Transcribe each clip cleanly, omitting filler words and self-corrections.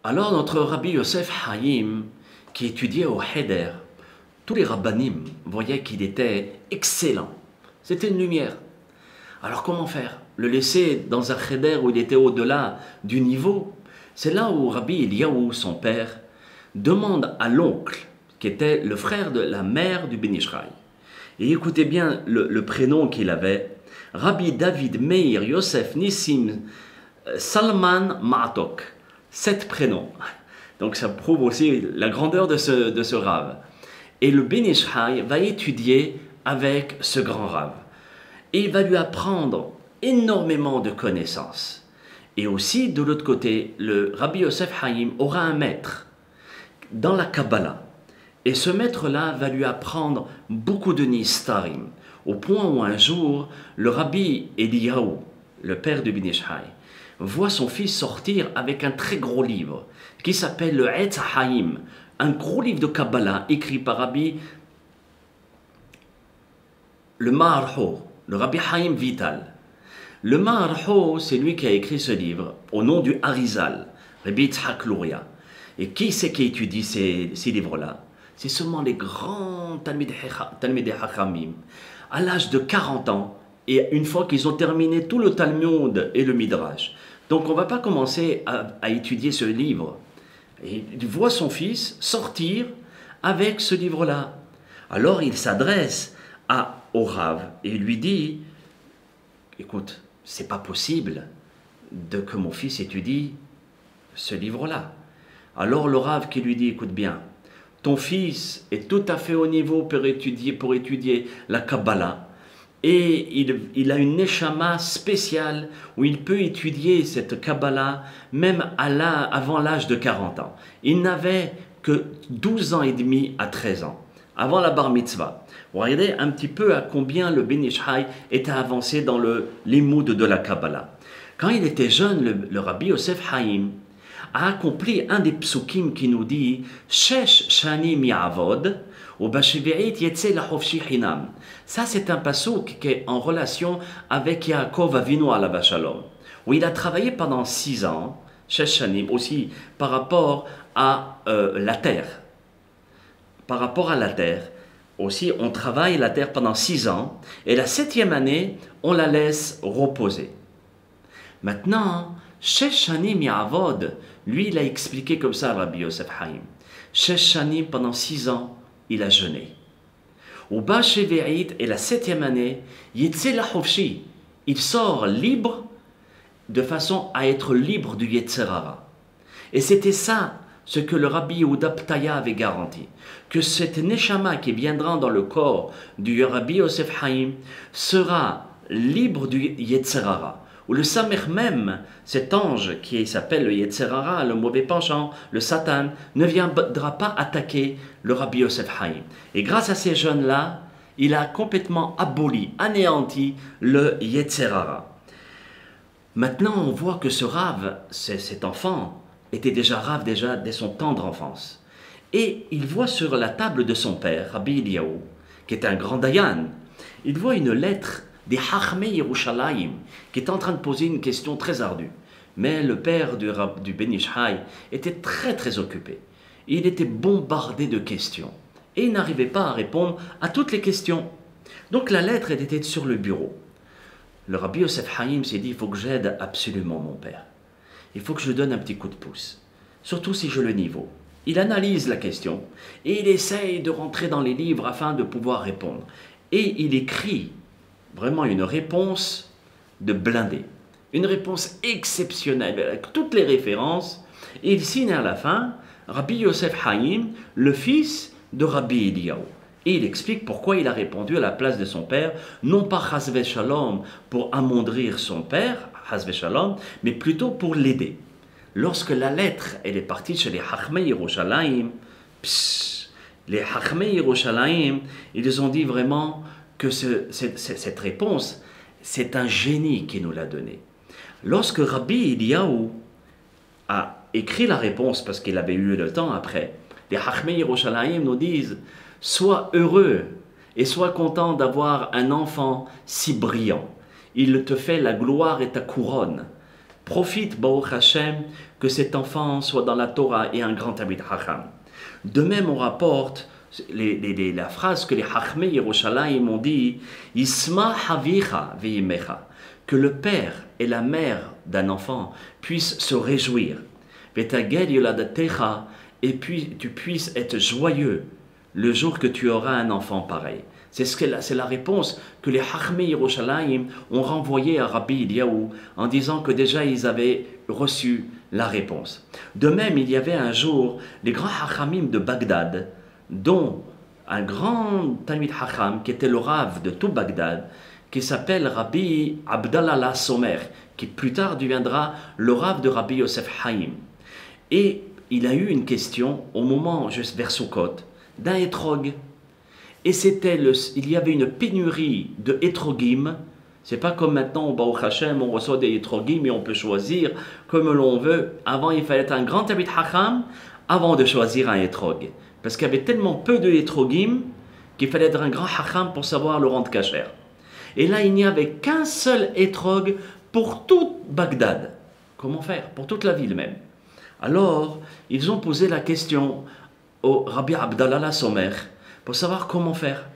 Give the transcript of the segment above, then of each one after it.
Alors notre Rabbi Yosef Haïm, qui étudiait au Heder, tous les rabbanim voyaient qu'il était excellent. C'était une lumière. Alors comment faire? Le laisser dans un Heder où il était au-delà du niveau? C'est là où Rabbi Eliyahu, son père, demande à l'oncle, qui était le frère de la mère du Ben Ish Chai. Et écoutez bien le prénom qu'il avait. Rabbi David Meir Yosef Nissim Salman Ma'atok. 7 prénoms. Donc ça prouve aussi la grandeur de ce rave. Et le Ben Ish Chai va étudier avec ce grand rave. Et il va lui apprendre énormément de connaissances. Et aussi, de l'autre côté, le Rabbi Yosef Haïm aura un maître dans la Kabbalah. Et ce maître-là va lui apprendre beaucoup de Nistarim, au point où un jour, le Rabbi Eliyahu, le père du Ben Ish Chai, voit son fils sortir avec un très gros livre qui s'appelle le Etz Haïm, un gros livre de Kabbalah écrit par Rabbi le Maharho, le Rabbi Haïm Vital. Le Maharho, c'est lui qui a écrit ce livre au nom du Harizal, Rabbi Yitzhak Luria. Et qui c'est qui étudie ces livres-là? C'est seulement les grands Talmidei Hachamim, à l'âge de 40 ans, et une fois qu'ils ont terminé tout le Talmud et le Midrash. Donc on ne va pas commencer à étudier ce livre. Et il voit son fils sortir avec ce livre-là. Alors il s'adresse au Rav et il lui dit, écoute, c'est pas possible que mon fils étudie ce livre-là. Alors le Rav qui lui dit, écoute bien, ton fils est tout à fait au niveau pour étudier la Kabbalah. Et il a une neshama spéciale où il peut étudier cette Kabbalah même avant l'âge de 40 ans. Il n'avait que 12 ans et demi à 13 ans, avant la bar mitzvah. Vous regardez un petit peu à combien le Ben Ish Chai était avancé dans l'imoud de la Kabbalah. Quand il était jeune, le Rabbi Yosef Haïm a accompli un des psukim qui nous dit « Shesh shanim ya'avod » ça, c'est un passouk qui est en relation avec Yaakov Avinu alav shalom, où il a travaillé pendant 6 ans, Sheshanim, aussi par rapport à la terre. Par rapport à la terre, aussi, on travaille la terre pendant 6 ans, et la 7e année, on la laisse reposer. Maintenant, Sheshanim Ya'avod, lui, il a expliqué comme ça, Rabbi Yosef Haïm. Sheshanim, pendant 6 ans, il a jeûné. Au Ba Shevi'it et la 7e année, Yetze Lahofshi, il sort libre de façon à être libre du Yetzerara. Et c'était ça ce que le Rabbi Yehuda Ptaya avait garanti, que cette Neshama qui viendra dans le corps du Rabbi Yosef Haïm sera libre du Yetzerara. Ou le Samer même, cet ange qui s'appelle le Yetzerara, le mauvais penchant, le Satan, ne viendra pas attaquer le Rabbi Yosef Haïm. Et grâce à ces jeunes-là, il a complètement aboli, anéanti le Yetzerara. Maintenant, on voit que ce Rav, cet enfant, était déjà Rav dès son tendre enfance. Et il voit sur la table de son père, Rabbi Eliyahu, qui est un grand Dayan, il voit une lettre des Chachmei Yerushalayim, qui est en train de poser une question très ardue. Mais le père du Ben Ish Chai était très très occupé. Il était bombardé de questions. Et il n'arrivait pas à répondre à toutes les questions. Donc la lettre était sur le bureau. Le Rabbi Yosef Haïm s'est dit, il faut que j'aide absolument mon père. Il faut que je lui donne un petit coup de pouce. Surtout si je le niveau. Il analyse la question et il essaye de rentrer dans les livres afin de pouvoir répondre. Et il écrit vraiment une réponse de blindé. Une réponse exceptionnelle avec toutes les références. Et il signe à la fin Rabbi Yosef Haïm, le fils de Rabbi Eliyahu. Et il explique pourquoi il a répondu à la place de son père, non pas Chasve Shalom pour amoindrir son père, Chasve Shalom, mais plutôt pour l'aider. Lorsque la lettre elle est partie chez les Chachmei Yerushalayim, les Chachmei Yerushalayim, ils ont dit vraiment que cette réponse, c'est un génie qui nous l'a donnée. Lorsque Rabbi Eliyahu a écrit la réponse, parce qu'il avait eu le temps après, les Chachmei Yerushalayim nous disent « Sois heureux et sois content d'avoir un enfant si brillant. Il te fait la gloire et ta couronne. Profite, Baruch Hashem, que cet enfant soit dans la Torah et un grand Talmid Chacham. De même, on rapporte la phrase que les Chachmei Yerushalayim ont dit « Isma havicha veimecha » que le père et la mère d'un enfant puissent se réjouir. « Vetagel yoladatecha » et puis tu puisses être joyeux le jour que tu auras un enfant pareil. C'est la réponse que les Chachmei Yerushalayim ont renvoyée à Rabbi Eliyahu en disant que déjà ils avaient reçu la réponse. De même, il y avait un jour les grands Chachamim de Bagdad, dont un grand Talmid Chacham qui était le Rav de tout Bagdad, qui s'appelle Rabbi Abdallah Somer, qui plus tard deviendra le Rav de Rabbi Yosef Haïm. Et il a eu une question au moment, juste vers Sukkot, d'un étrog. Et il y avait une pénurie de étrogim. C'est pas comme maintenant au Baruch Hashem, on reçoit des étrogim et on peut choisir comme l'on veut. Avant, il fallait être un grand Talmid Chacham avant de choisir un étrog. Parce qu'il y avait tellement peu de étrogim qu'il fallait être un grand Chacham pour savoir le rendre kasher. Et là, il n'y avait qu'un seul étrog pour toute Bagdad. Comment faire? Pour toute la ville même. Alors, ils ont posé la question au Rabbi Abdallah Somer pour savoir comment faire.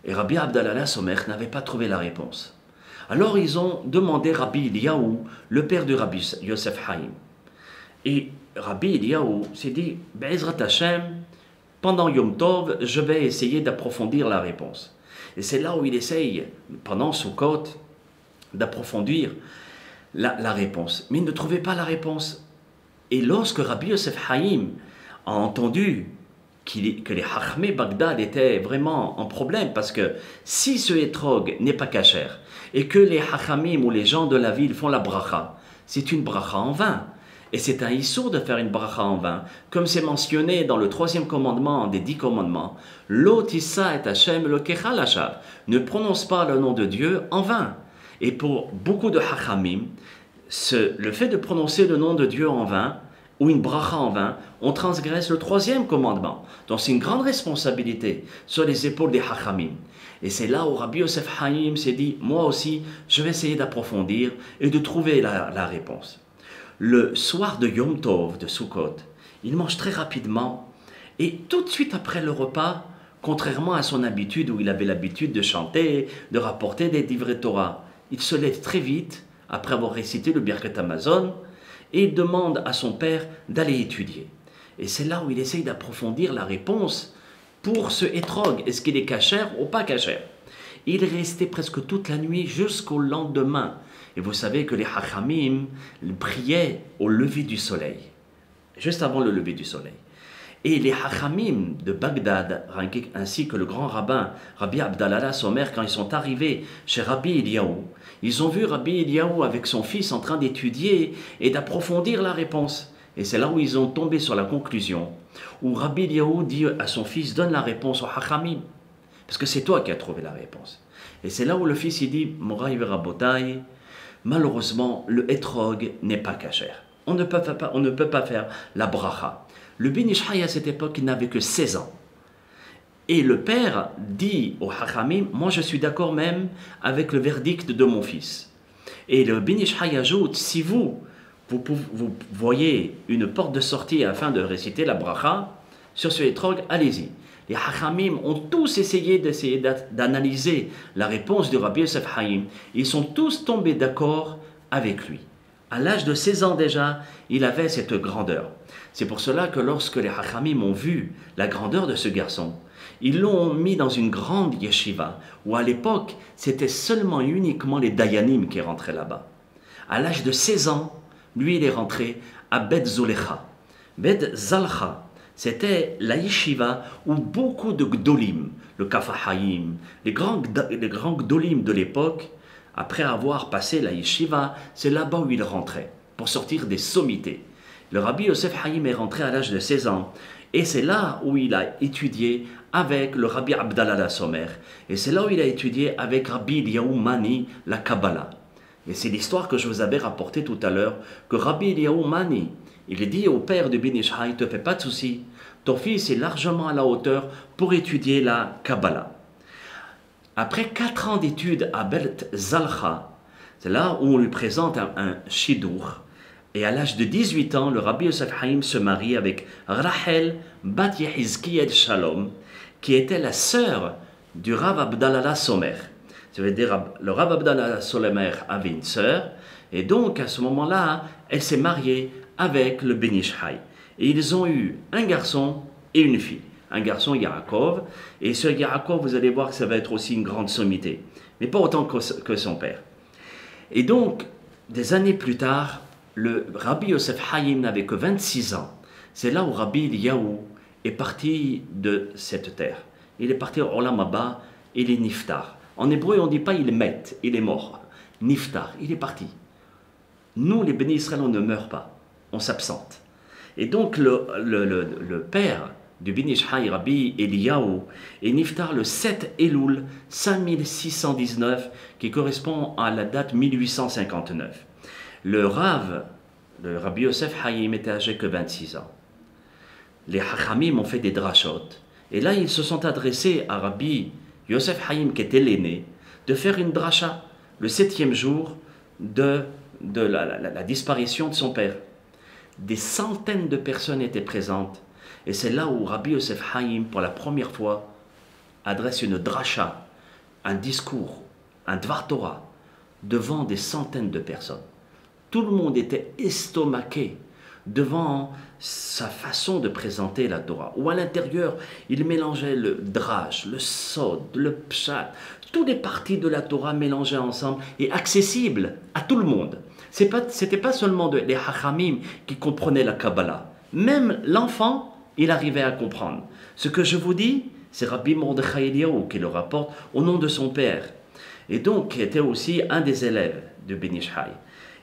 Et Rabbi Abdallah Somer n'avait pas trouvé la réponse. Alors, ils ont demandé Rabbi Eliyahu, le père de Rabbi Yosef Haïm. Et Rabbi Eliyahu s'est dit, Be'ezrat Hashem, pendant Yom Tov, je vais essayer d'approfondir la réponse. Et c'est là où il essaye, pendant Sukkot, d'approfondir la réponse. Mais il ne trouvait pas la réponse. Et lorsque Rabbi Yosef Haïm a entendu que les Chachmei Bagdad étaient vraiment en problème, parce que si ce étrog n'est pas kasher, et que les Chachamim ou les gens de la ville font la bracha, c'est une bracha en vain. Et c'est un issour de faire une bracha en vain, comme c'est mentionné dans le 3e commandement des 10 commandements. Lo tissa et Hashem lokecha lashav. Ne prononce pas le nom de Dieu en vain. Et pour beaucoup de hachamim, le fait de prononcer le nom de Dieu en vain, ou une bracha en vain, on transgresse le 3e commandement. Donc c'est une grande responsabilité sur les épaules des hachamim. Et c'est là où Rabbi Yosef Haïm s'est dit, moi aussi, je vais essayer d'approfondir et de trouver la réponse. Le soir de Yom Tov, de Sukkot, il mange très rapidement et tout de suite après le repas, contrairement à son habitude où il avait l'habitude de chanter, de rapporter des divrei Torah, il se lève très vite après avoir récité le Birkat Hamazon et il demande à son père d'aller étudier. Et c'est là où il essaye d'approfondir la réponse pour ce étrog. Est-ce qu'il est kasher ou pas kasher? Il est resté presque toute la nuit jusqu'au lendemain. Et vous savez que les Hachamim priaient au lever du soleil, juste avant le lever du soleil. Et les Hachamim de Bagdad, ainsi que le grand rabbin, Rabbi Abdallah Somer, quand ils sont arrivés chez Rabbi Eliyahu, ils ont vu Rabbi Eliyahu avec son fils en train d'étudier et d'approfondir la réponse. Et c'est là où ils ont tombé sur la conclusion, où Rabbi Eliyahu dit à son fils, donne la réponse au Hachamim, parce que c'est toi qui as trouvé la réponse. Et c'est là où le fils il dit, Moraï Rabotai, malheureusement, le étrog n'est pas kasher. On ne peut pas faire la bracha. Le Ben Ish Chai à cette époque, il n'avait que 16 ans. Et le père dit au Hachamim, moi je suis d'accord même avec le verdict de mon fils. Et le Ben Ish Chai ajoute, si vous voyez une porte de sortie afin de réciter la bracha sur ce étrog, allez-y. Les Hachamim ont tous essayé d'analyser la réponse de Rabbi Yosef Haïm. Ils sont tous tombés d'accord avec lui. À l'âge de 16 ans déjà, il avait cette grandeur. C'est pour cela que lorsque les Hachamim ont vu la grandeur de ce garçon, ils l'ont mis dans une grande yeshiva, où à l'époque, c'était seulement et uniquement les Dayanim qui rentraient là-bas. À l'âge de 16 ans, lui, il est rentré à Bet Zulecha. Bet Zalcha, c'était la yeshiva où beaucoup de gdolim, le Kafahayim, les grands gdolim de l'époque, après avoir passé la yeshiva, c'est là-bas où il rentrait, pour sortir des sommités. Le Rabbi Yosef Haïm est rentré à l'âge de 16 ans, et c'est là où il a étudié avec le Rabbi Abdallah Somer, et c'est là où il a étudié avec Rabbi Eliyahu Mani la Kabbalah. Et c'est l'histoire que je vous avais rapportée tout à l'heure, que Rabbi Eliyahu Mani, il dit au père de Ben Ish Chai, ne te fais pas de soucis, ton fils est largement à la hauteur pour étudier la Kabbalah. Après 4 ans d'études à Bet Zalcha, C'est là où on lui présente un shidur. Et à l'âge de 18 ans, le Rabbi Yosef Haïm se marie avec Rachel Bat Yehizkiel Shalom, qui était la sœur du Rav Abdallah Somer. Ça veut dire le Rav Abdallah Somer avait une sœur, et donc à ce moment-là, elle s'est mariée avec le Ben Ish Chai. Et ils ont eu un garçon et une fille. Un garçon, Yaakov, et ce Yaakov, vous allez voir que ça va être aussi une grande sommité, mais pas autant que son père. Et donc, des années plus tard, le Rabbi Yosef Haïm n'avait que 26 ans. C'est là où Rabbi Eliyahu est parti de cette terre. Il est parti au Olam Haba, il est Niftar. En hébreu, on ne dit pas il est met, il est mort. Niftar, il est parti. Nous, les bénis Israël, on ne meurt pas, on s'absente. Et donc, le père du Ben Ish Chai, Rabbi Eliyahu, est Niftar le 7 Elul 5619, qui correspond à la date 1859. Le Rabbi Yosef Haïm était âgé que 26 ans. Les Hachamim ont fait des drashot. Et là, ils se sont adressés à Rabbi Yosef Haïm, qui était l'aîné, de faire une drasha le 7e jour de la disparition de son père. Des centaines de personnes étaient présentes. Et c'est là où Rabbi Yosef Haïm, pour la première fois, adresse une drasha, un discours, un dvar Torah, devant des centaines de personnes. Tout le monde était estomaqué devant sa façon de présenter la Torah. Où à l'intérieur, il mélangeait le drach, le sod, le pshat, toutes les parties de la Torah mélangées ensemble et accessibles à tout le monde. C'était pas seulement les hachamim qui comprenaient la Kabbalah. Même l'enfant, il arrivait à comprendre. Ce que je vous dis, c'est Rabbi Mordechai Eliyahu qui le rapporte au nom de son père. Et donc, qui était aussi un des élèves de Ben Ish Chai.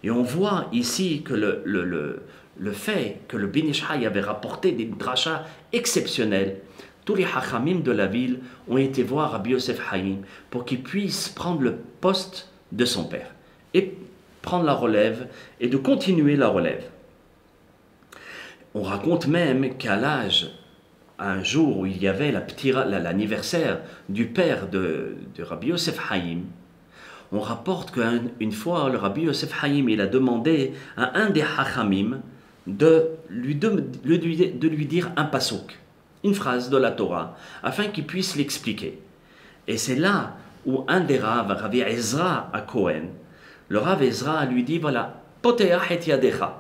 Et on voit ici que le fait que le Ben Ish Chai avait rapporté des drachas exceptionnels, tous les hachamim de la ville ont été voir Rabbi Yosef Haïm pour qu'il puisse prendre le poste de son père et prendre la relève et de continuer la relève. On raconte même qu'à l'âge, un jour où il y avait l'anniversaire du père de Rabbi Yosef Haïm, on rapporte qu'une fois, le Rabbi Yosef Haïm, il a demandé à un des hachamim de lui dire un pasuk, une phrase de la Torah, afin qu'il puisse l'expliquer. Et c'est là où un des raves, Rabbi Ezra à Cohen, le Rav Ezra lui dit, voilà, Poteach et Yadecha.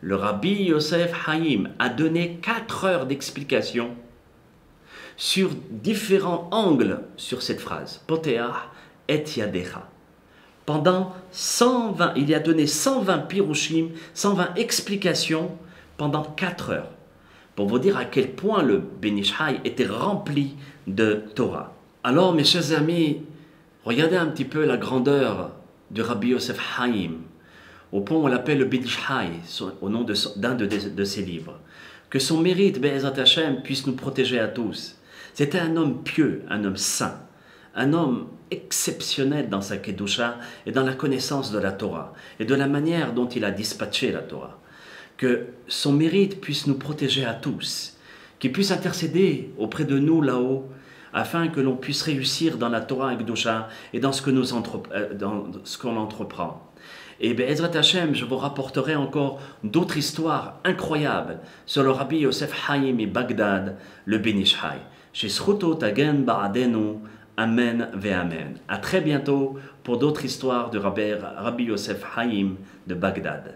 Le Rabbi Yosef Haïm a donné 4 heures d'explication sur différents angles sur cette phrase, Poteach et Yadecha. Pendant 120, il a donné 120 pirushim, 120 explications pendant 4 heures. Pour vous dire à quel point le Ben Ish Chai était rempli de Torah. Alors, mes chers amis, regardez un petit peu la grandeur de Rabbi Yosef Haïm, au point où on l'appelle le Ben Ish Chai, au nom d'un de ses livres. Que son mérite, Be'ezrat Hashem, puisse nous protéger à tous. C'était un homme pieux, un homme saint, un homme exceptionnel dans sa Kedusha et dans la connaissance de la Torah et de la manière dont il a dispatché la Torah. Que son mérite puisse nous protéger à tous, qu'il puisse intercéder auprès de nous là-haut, afin que l'on puisse réussir dans la Torah et Kedusha et dans ce qu'on entreprend. Et Be'ezrat Hashem, je vous rapporterai encore d'autres histoires incroyables sur le Rabbi Yosef Haïm et Bagdad, le Ben Ish Chai. Shezchuto tagen ba'adenu, amen ve'amen. À très bientôt pour d'autres histoires de Rabbi Yosef Haïm de Bagdad.